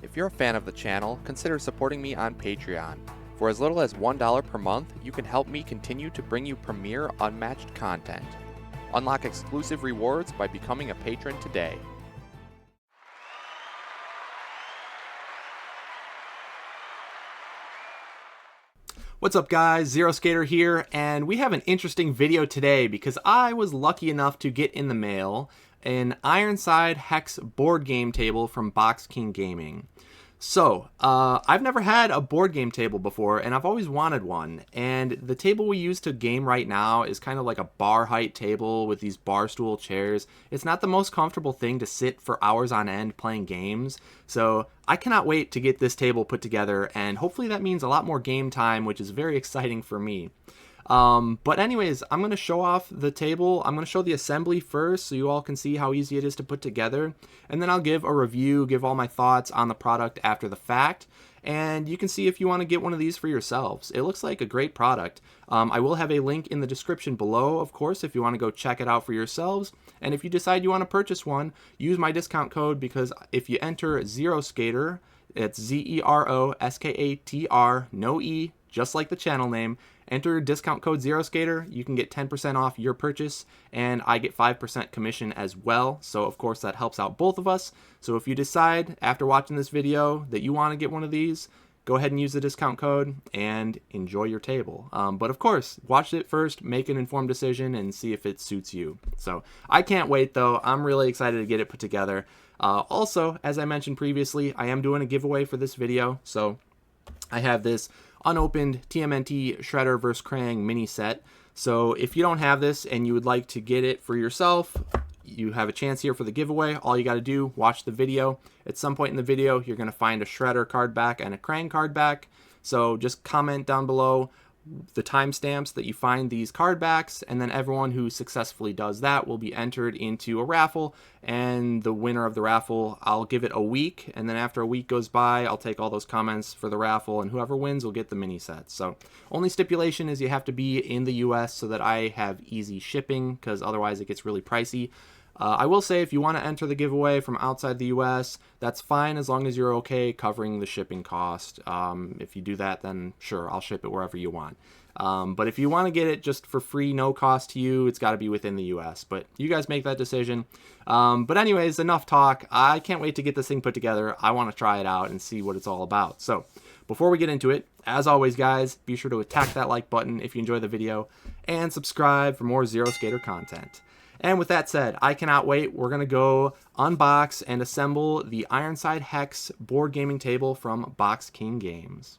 If you're a fan of the channel, consider supporting me on Patreon. For as little as $1 per month, you can help me continue to bring you premier, unmatched content. Unlock exclusive rewards by becoming a patron today. What's up guys, Zero Skater here, and we have an interesting video today because I was lucky enough to get in the mail an Ironside Hex board game table from Box King Gaming. So, I've never had a board game table before, and I've always wanted one, and the table we use to game right now is kind of like a bar height table with these bar stool chairs. It's not the most comfortable thing to sit for hours on end playing games, so I cannot wait to get this table put together, and hopefully that means a lot more game time, which is very exciting for me. But anyways, I'm going to show off the table. I'm going to show the assembly first so you all can see how easy it is to put together. And then I'll give a review, give all my thoughts on the product after the fact. And you can see if you want to get one of these for yourselves. It looks like a great product. I will have a link in the description below, of course, if you want to go check it out for yourselves. And if you decide you want to purchase one, use my discount code, because if you enter Zero Skater, it's ZEROSKATR, no E, just like the channel name. Enter discount code Zero Skater, you can get 10% off your purchase, and I get 5% commission as well. So of course that helps out both of us. So if you decide after watching this video that you want to get one of these, go ahead and use the discount code and enjoy your table. But of course, watch it first, make an informed decision, and see if it suits you. So I can't wait though. I'm really excited to get it put together. Also, as I mentioned previously, I am doing a giveaway for this video. So I have this unopened TMNT Shredder vs. Krang mini set. So if you don't have this and you would like to get it for yourself, you have a chance here for the giveaway. All you got to do, watch the video. At some point in the video, you're going to find a Shredder card back and a Krang card back. So just comment down below the timestamps that you find these card backs, and then everyone who successfully does that will be entered into a raffle, and the winner of the raffle, I'll give it a week, and then after a week goes by, I'll take all those comments for the raffle, and whoever wins will get the mini sets. So only stipulation is you have to be in the US so that I have easy shipping, because otherwise it gets really pricey. I will say if you want to enter the giveaway from outside the US, that's fine as long as you're okay covering the shipping cost. If you do that, then sure, I'll ship it wherever you want. But if you want to get it just for free, no cost to you, it's got to be within the US. But you guys make that decision. But anyways, enough talk. I can't wait to get this thing put together. I want to try it out and see what it's all about. So before we get into it, as always, guys, be sure to attack that like button if you enjoy the video and subscribe for more Zero Skater content. And with that said, I cannot wait. We're going to go unbox and assemble the Ironside Hex board gaming table from Box King Games.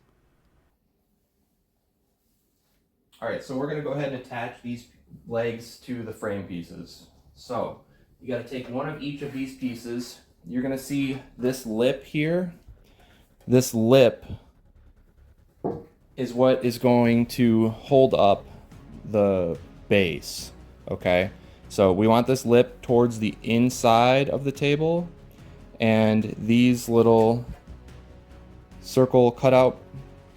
All right, so we're going to go ahead and attach these legs to the frame pieces. So you got to take one of each of these pieces. You're going to see this lip here. This lip is what is going to hold up the base, okay? So we want this lip towards the inside of the table, and these little circle cutout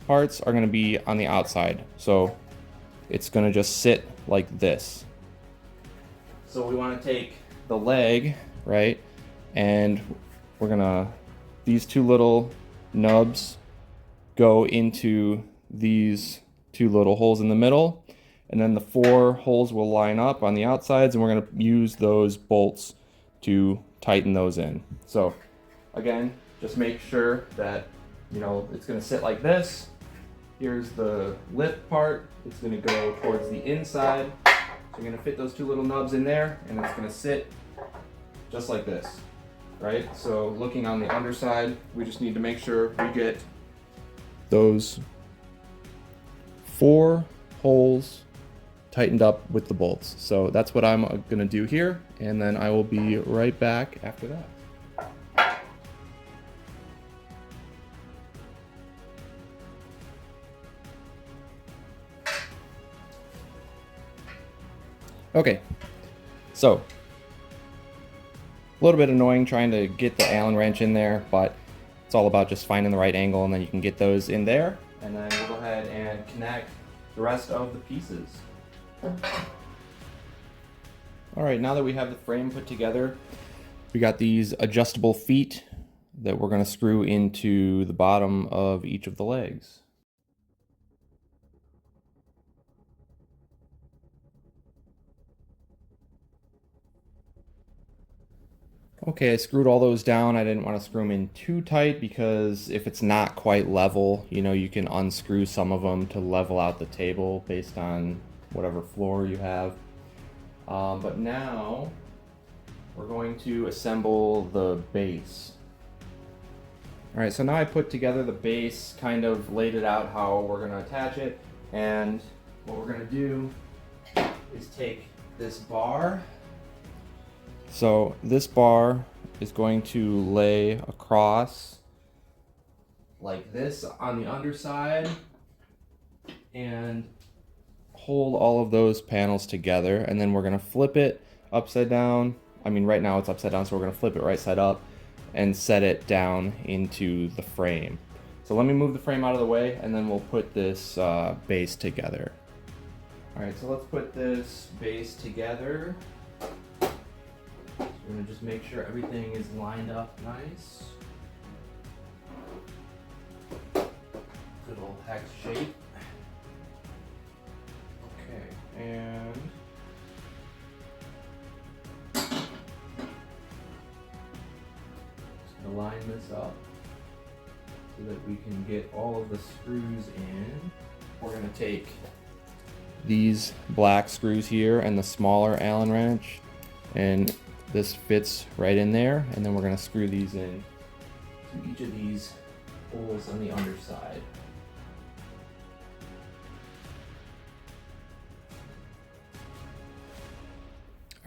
parts are going to be on the outside. So it's going to just sit like this. So we want to take the leg, right, and we're going to, these two little nubs go into these two little holes in the middle. And then the four holes will line up on the outsides, and we're going to use those bolts to tighten those in. So again, just make sure that, you know, it's going to sit like this. Here's the lip part. It's going to go towards the inside. So you're going to fit those two little nubs in there, and it's going to sit just like this, right? So looking on the underside, we just need to make sure we get those four holes tightened up with the bolts. So that's what I'm gonna do here, and then I will be right back after that. Okay, so a little bit annoying trying to get the Allen wrench in there, but it's all about just finding the right angle, and then you can get those in there, and then we'll go ahead and connect the rest of the pieces. All right, now that we have the frame put together, we got these adjustable feet that we're going to screw into the bottom of each of the legs. Okay, I screwed all those down. I didn't want to screw them in too tight because if it's not quite level, you know, you can unscrew some of them to level out the table based on whatever floor you have. But now we're going to assemble the base. All right, so now I put together the base, kind of laid it out how we're going to attach it, and what we're going to do is take this bar. So this bar is going to lay across like this on the underside and hold all of those panels together, and then we're going to flip it upside down. I mean, right now it's upside down, so we're going to flip it right side up and set it down into the frame. So let me move the frame out of the way and then we'll put this base together. All right, so let's put this base together. So we're gonna just make sure everything is lined up nice. Good old hex shape. Okay, and line this up so that we can get all of the screws in. We're going to take these black screws here and the smaller Allen wrench, and this fits right in there, and then we're going to screw these in to each of these holes on the underside.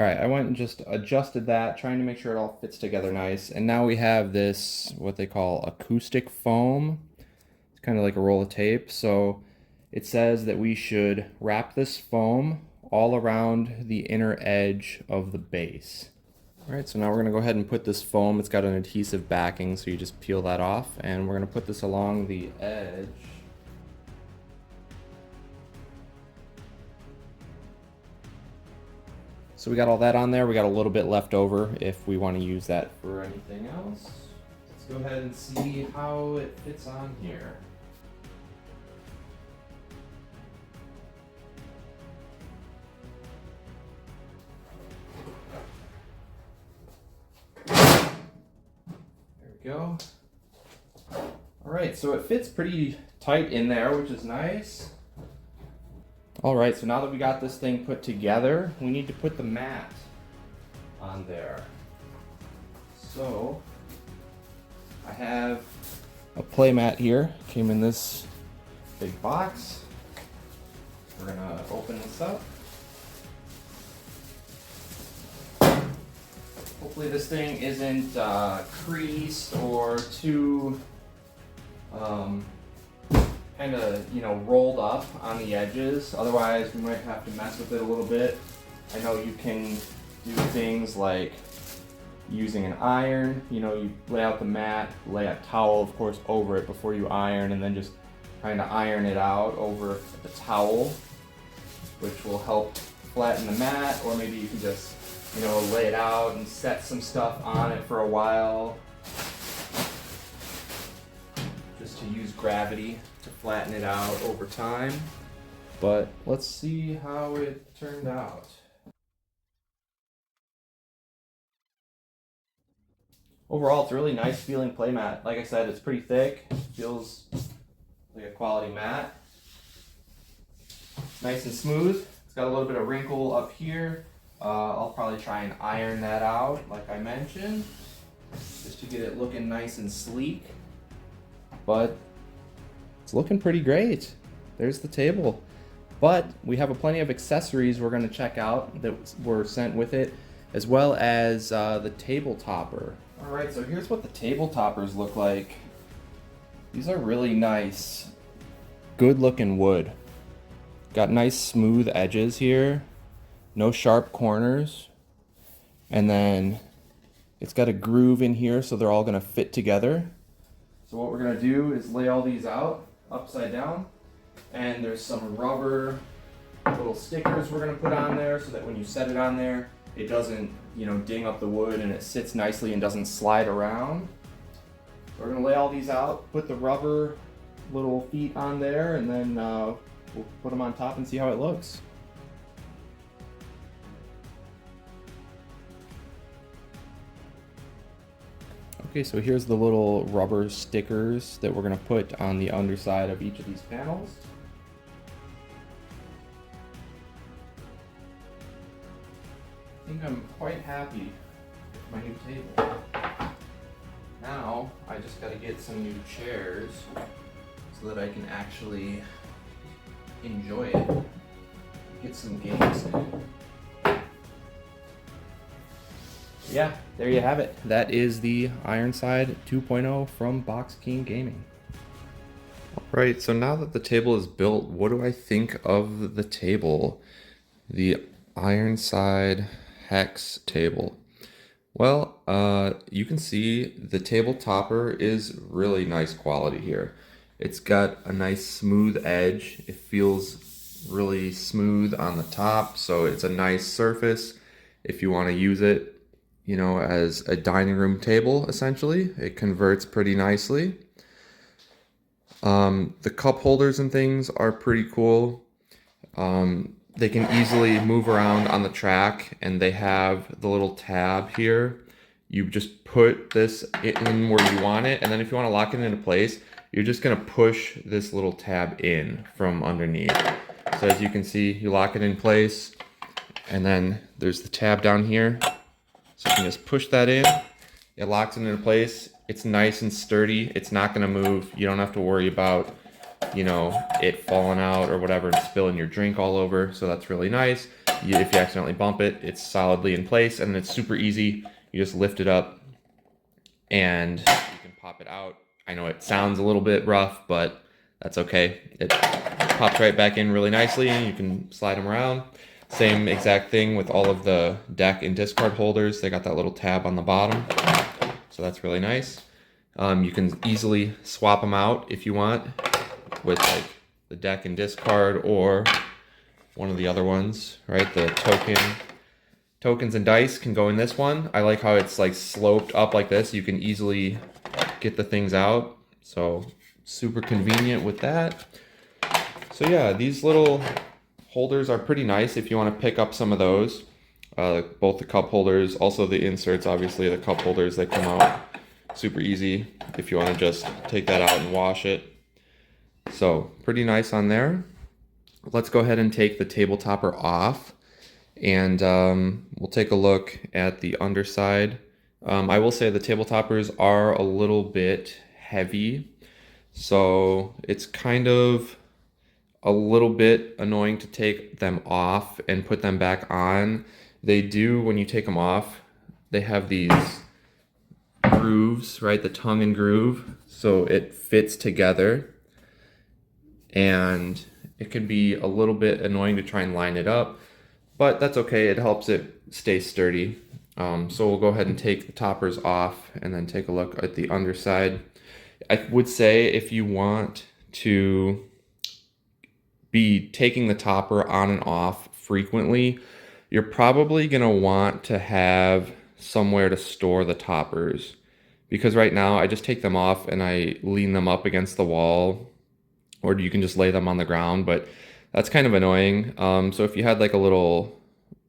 All right, I went and just adjusted that, trying to make sure it all fits together nice. And now we have this, what they call acoustic foam. It's kind of like a roll of tape. So it says that we should wrap this foam all around the inner edge of the base. All right, so now we're gonna go ahead and put this foam. It's got an adhesive backing, so you just peel that off. And we're gonna put this along the edge. So we got all that on there. We got a little bit left over if we want to use that for anything else. Let's go ahead and see how it fits on here. There we go. All right, so it fits pretty tight in there, which is nice. All right, so now that we got this thing put together, we need to put the mat on there. So I have a play mat here, came in this big box. We're gonna open this up. Hopefully this thing isn't creased or too kind of, you know, rolled up on the edges. Otherwise, we might have to mess with it a little bit. I know you can do things like using an iron. You know, you lay out the mat, lay a towel, of course, over it before you iron, and then just kind of iron it out over the towel, which will help flatten the mat. Or maybe you can just, you know, lay it out and set some stuff on it for a while, just to use gravity to flatten it out over time. But let's see how it turned out. Overall, it's a really nice feeling playmat. Like I said, it's pretty thick. Feels like a quality mat. Nice and smooth. It's got a little bit of wrinkle up here. I'll probably try and iron that out, like I mentioned, just to get it looking nice and sleek. But it's looking pretty great. There's the table. But we have plenty of accessories we're going to check out that were sent with it, as well as the table topper. Alright, so here's what the table toppers look like. These are really nice, good looking wood. Got nice smooth edges here, no sharp corners, and then it's got a groove in here so they're all going to fit together. So what we're going to do is lay all these out upside down, and there's some rubber little stickers we're going to put on there so that when you set it on there, it doesn't, you know, ding up the wood, and it sits nicely and doesn't slide around. We're gonna lay all these out, put the rubber little feet on there, and then we'll put them on top and see how it looks. Okay, so here's the little rubber stickers that we're gonna put on the underside of each of these panels. I think I'm quite happy with my new table. Now, I just gotta get some new chairs so that I can actually enjoy it. Get some games in. Yeah, there you have it. That is the Ironside 2.0 from Box King Gaming. Right, so now that the table is built, what do I think of the table? The Ironside Hex table. Well, you can see the table topper is really nice quality here. It's got a nice smooth edge. It feels really smooth on the top, so it's a nice surface if you want to use it, you know, as a dining room table, essentially. It converts pretty nicely. The cup holders and things are pretty cool. They can easily move around on the track, and they have the little tab here. You just put this in where you want it, and then if you want to lock it into place, you're just going to push this little tab in from underneath. So as you can see, you lock it in place, and then there's the tab down here. So you can just push that in. It locks it into place. It's nice and sturdy. It's not going to move. You don't have to worry about, you know, it falling out or whatever and spilling your drink all over. So that's really nice. If you accidentally bump it, it's solidly in place, and it's super easy. You just lift it up and you can pop it out. I know it sounds a little bit rough, but that's okay. It pops right back in really nicely, and you can slide them around. Same exact thing with all of the deck and discard holders. They got that little tab on the bottom, so that's really nice. You can easily swap them out if you want with like the deck and discard or one of the other ones, right? The tokens and dice can go in this one. I like how it's like sloped up like this. You can easily get the things out, so super convenient with that. So yeah, these little holders are pretty nice if you want to pick up some of those. Both the cup holders, also the inserts, obviously the cup holders, they come out super easy if you want to just take that out and wash it. So pretty nice on there. Let's go ahead and take the table topper off, and we'll take a look at the underside. I will say the table toppers are a little bit heavy, so it's kind of a little bit annoying to take them off and put them back on. They do, when you take them off, they have these grooves, right? The tongue and groove, so it fits together, and it can be a little bit annoying to try and line it up, but that's okay. It helps it stay sturdy. So we'll go ahead and take the toppers off and then take a look at the underside. I would say if you want to be taking the topper on and off frequently, you're probably going to want to have somewhere to store the toppers, because right now I just take them off and I lean them up against the wall, or you can just lay them on the ground, but that's kind of annoying. So if you had like a little,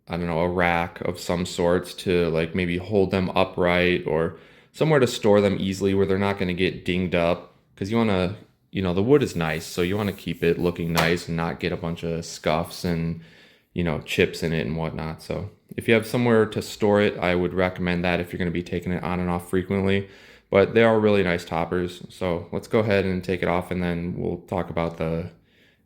I don't know, a rack of some sorts to like maybe hold them upright, or somewhere to store them easily where they're not going to get dinged up, because you want to, you know, the wood is nice, so you want to keep it looking nice and not get a bunch of scuffs and, you know, chips in it and whatnot. So if you have somewhere to store it, I would recommend that if you're going to be taking it on and off frequently. But they are really nice toppers. So let's go ahead and take it off, and then we'll talk about the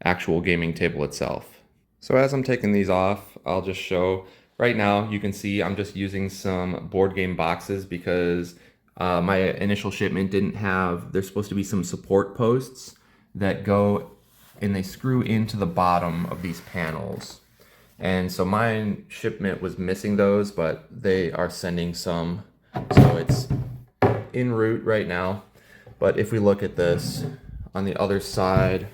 actual gaming table itself. So as I'm taking these off, I'll just show. Right now, you can see I'm just using some board game boxes because my initial shipment didn't have, there's supposed to be some support posts that go and they screw into the bottom of these panels. And so my shipment was missing those, but they are sending some. So it's en route right now. But if we look at this on the other side,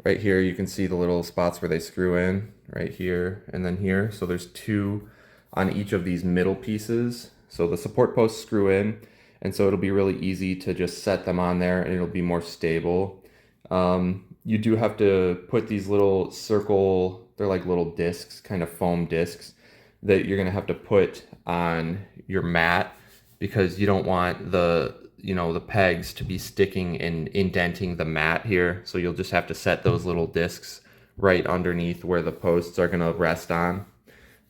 right here, you can see the little spots where they screw in, right here and then here. So there's two on each of these middle pieces. So the support posts screw in, and so it'll be really easy to just set them on there and it'll be more stable. You do have to put these little circle, they're like little discs, kind of foam discs, that you're gonna have to put on your mat because you don't want the pegs to be sticking and indenting the mat here. So you'll just have to set those little discs right underneath where the posts are gonna rest on.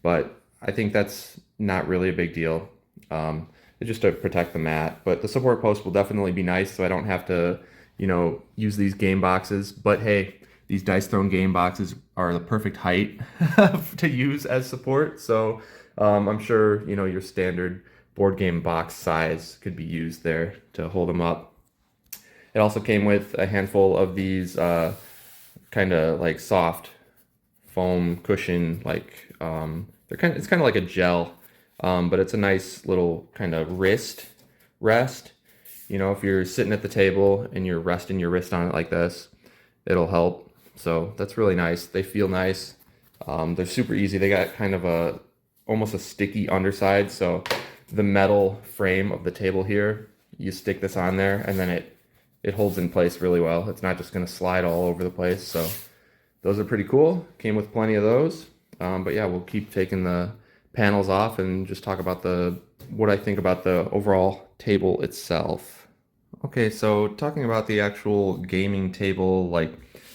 But I think that's not really a big deal. It's just to protect the mat. But the support post will definitely be nice so I don't have to, use these game boxes. But hey, these Dice Throne game boxes are the perfect height to use as support. So I'm sure, your standard board game box size could be used there to hold them up. It also came with a handful of these kind of like soft foam cushion, like it's kind of like a gel, but it's a nice little kind of wrist rest. If you're sitting at the table and you're resting your wrist on it like this, it'll help. So that's really nice. They feel nice. They're super easy. They got kind of almost a sticky underside. So the metal frame of the table here, you stick this on there and then it holds in place really well. It's not just going to slide all over the place. So those are pretty cool. Came with plenty of those. But yeah, we'll keep taking the panels off and just talk about what I think about the overall table itself. Okay, so talking about the actual gaming table, like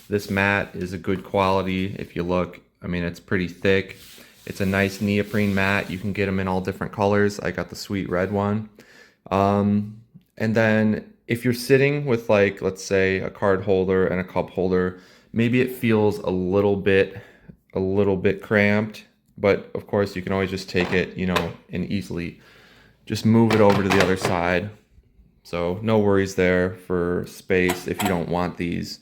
this mat is a good quality. If you look, I mean, it's pretty thick. It's a nice neoprene mat. You can get them in all different colors. I got the sweet red one. And then if you're sitting with, like, let's say a card holder and a cup holder, maybe it feels a little bit cramped, but of course you can always just take it, and easily just move it over to the other side. So no worries there for space if you don't want these.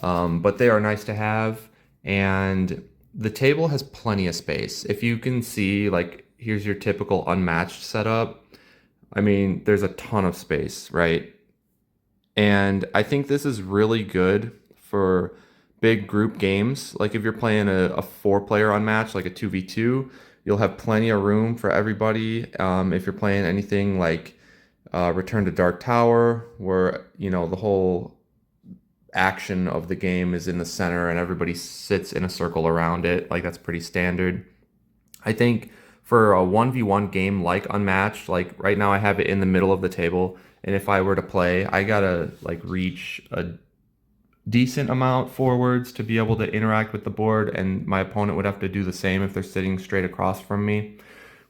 But they are nice to have, and the table has plenty of space. If you can see, like, here's your typical unmatched setup. I mean, there's a ton of space, right? And I think this is really good for big group games. Like if you're playing a 4-player unmatched, like a 2v2, you'll have plenty of room for everybody. If you're playing anything like Return to Dark Tower, where, the whole action of the game is in the center and everybody sits in a circle around it, like that's pretty standard. I think for a 1v1 game like Unmatched, like right now I have it in the middle of the table, and if I were to play, I gotta like reach a decent amount forwards to be able to interact with the board, and my opponent would have to do the same if they're sitting straight across from me.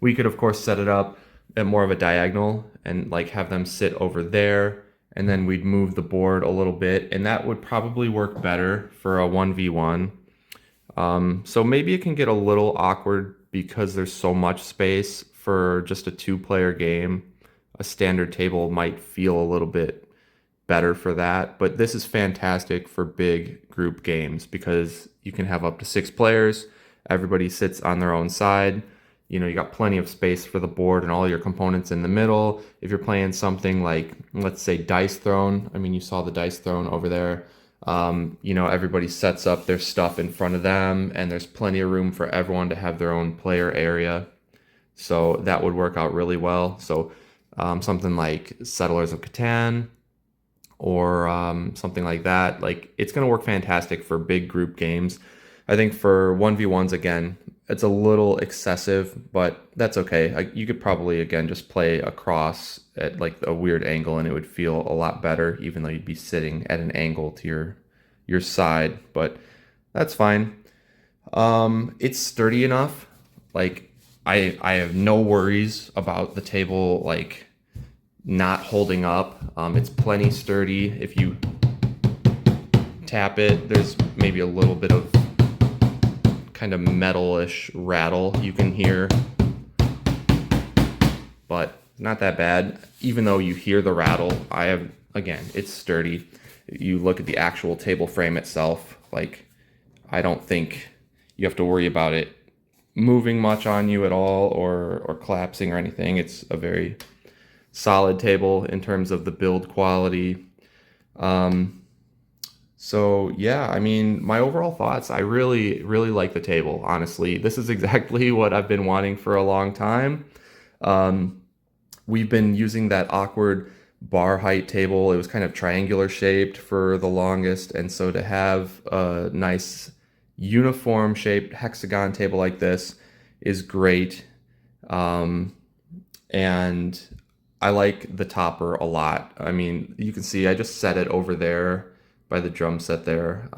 We could of course set it up at more of a diagonal and like have them sit over there, and then we'd move the board a little bit, and that would probably work better for a 1v1. So maybe it can get a little awkward because there's so much space for just a 2-player game. A standard table might feel a little bit better for that, but this is fantastic for big group games because you can have up to 6 players. Everybody sits on their own side. You got plenty of space for the board and all your components in the middle. If you're playing something like, let's say, Dice Throne, I mean, you saw the Dice Throne over there. Everybody sets up their stuff in front of them, and there's plenty of room for everyone to have their own player area. So that would work out really well. So something like Settlers of Catan or something like that, like it's going to work fantastic for big group games. I think for 1v1s, again, it's a little excessive, but that's okay. You could probably, again, just play across at like a weird angle and it would feel a lot better, even though you'd be sitting at an angle to your side, but that's fine. It's sturdy enough. Like I have no worries about the table, like not holding up. It's plenty sturdy. If you tap it, there's maybe a little bit of kind of metalish rattle you can hear, but not that bad. Even though you hear the rattle, again, it's sturdy. You look at the actual table frame itself, like I don't think you have to worry about it moving much on you at all or collapsing or anything. It's a very solid table in terms of the build quality. So yeah, I mean, my overall thoughts, I really, really like the table, honestly. This is exactly what I've been wanting for a long time. we've been using that awkward bar height table. It was kind of triangular shaped for the longest, and so to have a nice uniform shaped hexagon table like this is great. And I like the topper a lot. I mean, you can see I just set it over there by the drum set there.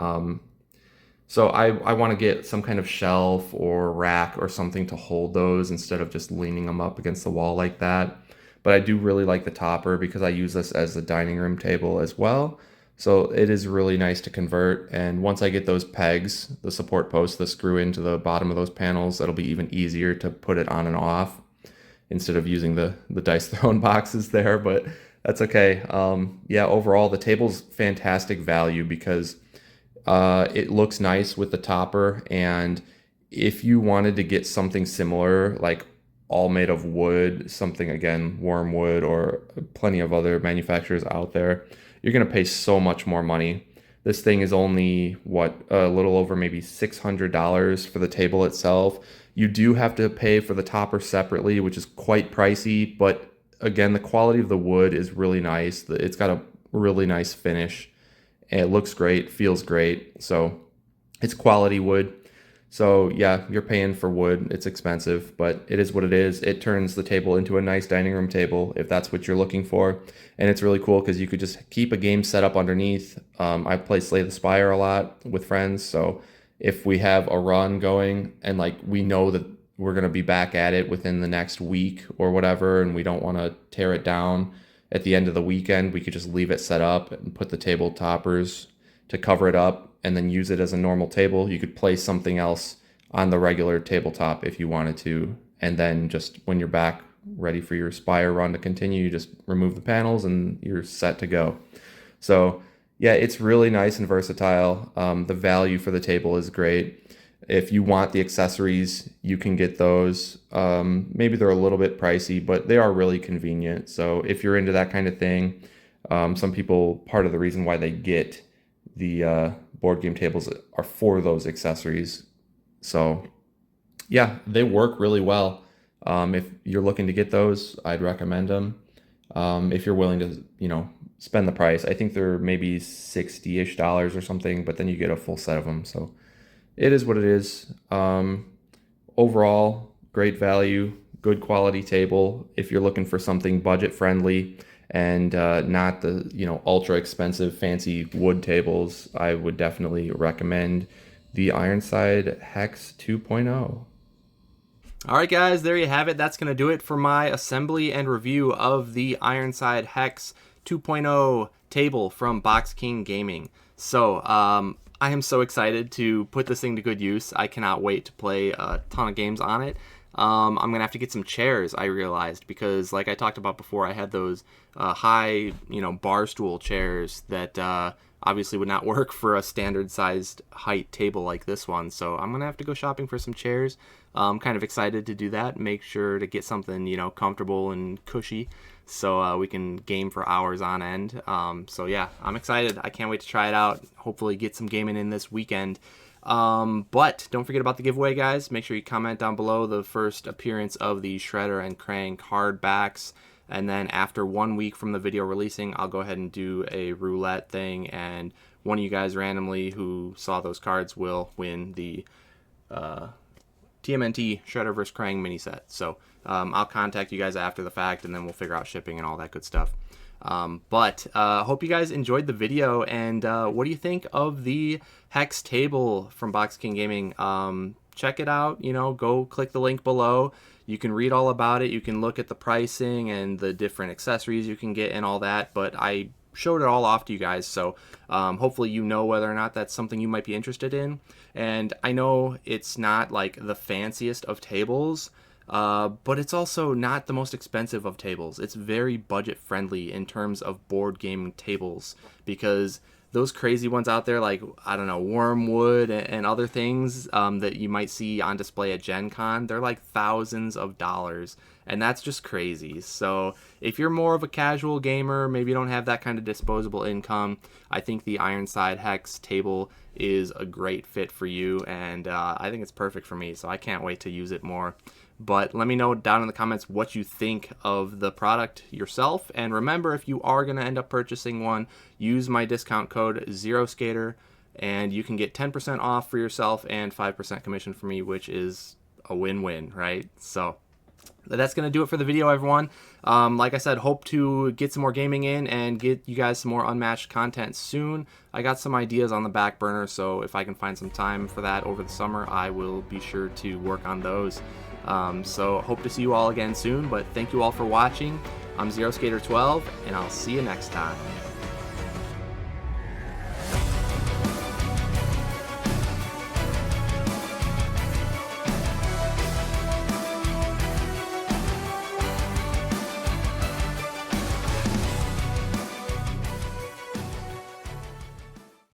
So I want to get some kind of shelf or rack or something to hold those instead of just leaning them up against the wall like that. But I do really like the topper because I use this as a dining room table as well. So it is really nice to convert. And once I get those pegs, the support posts that screw into the bottom of those panels, that'll be even easier to put it on and off instead of using the dice throwing boxes there. But that's okay. Yeah, overall, the table's fantastic value because it looks nice with the topper, and if you wanted to get something similar, like all made of wood, something again, wormwood or plenty of other manufacturers out there, you're going to pay so much more money. This thing is only, what, a little over maybe $600 for the table itself. You do have to pay for the topper separately, which is quite pricey, but again, the quality of the wood is really nice. It's got a really nice finish. And it looks great, feels great. So it's quality wood. So yeah, you're paying for wood. It's expensive, but it is what it is. It turns the table into a nice dining room table if that's what you're looking for. And it's really cool because you could just keep a game set up underneath. I play Slay the Spire a lot with friends. So if we have a run going and like we know that we're going to be back at it within the next week or whatever, and we don't want to tear it down at the end of the weekend, we could just leave it set up and put the table toppers to cover it up and then use it as a normal table. You could place something else on the regular tabletop if you wanted to. And then just when you're back ready for your Spire run to continue, you just remove the panels and you're set to go. So yeah, it's really nice and versatile. The value for the table is great. If you want the accessories, you can get those. Maybe they're a little bit pricey, but they are really convenient. So if you're into that kind of thing, some people, part of the reason why they get the board game tables are for those accessories. So yeah, they work really well. If you're looking to get those, I'd recommend them. If you're willing to, spend the price. I think they're maybe $60-ish or something, but then you get a full set of them. So it is what it is. Overall, great value, good quality table. If you're looking for something budget friendly and not the ultra expensive fancy wood tables, I would definitely recommend the Ironside Hex 2.0. All right, guys, there you have it. That's going to do it for my assembly and review of the Ironside Hex 2.0 table from Box King Gaming. So, I am so excited to put this thing to good use. I cannot wait to play a ton of games on it. I'm going to have to get some chairs, I realized, because like I talked about before, I had those high, bar stool chairs that obviously would not work for a standard sized height table like this one. So I'm going to have to go shopping for some chairs. I'm kind of excited to do that. Make sure to get something, comfortable and cushy so we can game for hours on end. So yeah, I'm excited. I can't wait to try it out. Hopefully get some gaming in this weekend. But don't forget about the giveaway, guys. Make sure you comment down below the first appearance of the Shredder and Krang hardbacks. And then after 1 week from the video releasing, I'll go ahead and do a roulette thing. And one of you guys randomly who saw those cards will win the TMNT Shredder vs. Krang mini set. So I'll contact you guys after the fact, and then we'll figure out shipping and all that good stuff. But hope you guys enjoyed the video, and what do you think of the Hex table from Box King Gaming? Check it out, go click the link below. You can read all about it. You can look at the pricing and the different accessories you can get and all that, but I showed it all off to you guys, so hopefully you know whether or not that's something you might be interested in. And I know it's not like the fanciest of tables, but it's also not the most expensive of tables. It's very budget friendly in terms of board game tables, because those crazy ones out there, like, I don't know, Wormwood and other things that you might see on display at Gen Con, they're like thousands of dollars. and that's just crazy. So if you're more of a casual gamer, maybe you don't have that kind of disposable income, I think the Ironside Hex table is a great fit for you, and I think it's perfect for me, so I can't wait to use it more. But let me know down in the comments what you think of the product yourself, and remember, if you are going to end up purchasing one, use my discount code ZeroSkater, and you can get 10% off for yourself and 5% commission for me, which is a win-win, right? So that's going to do it for the video, everyone. Like I said, hope to get some more gaming in and get you guys some more unmatched content soon. I got some ideas on the back burner, so if I can find some time for that over the summer, I will be sure to work on those. So hope to see you all again soon, but thank you all for watching. I'm ZeroSkater12, and I'll see you next time.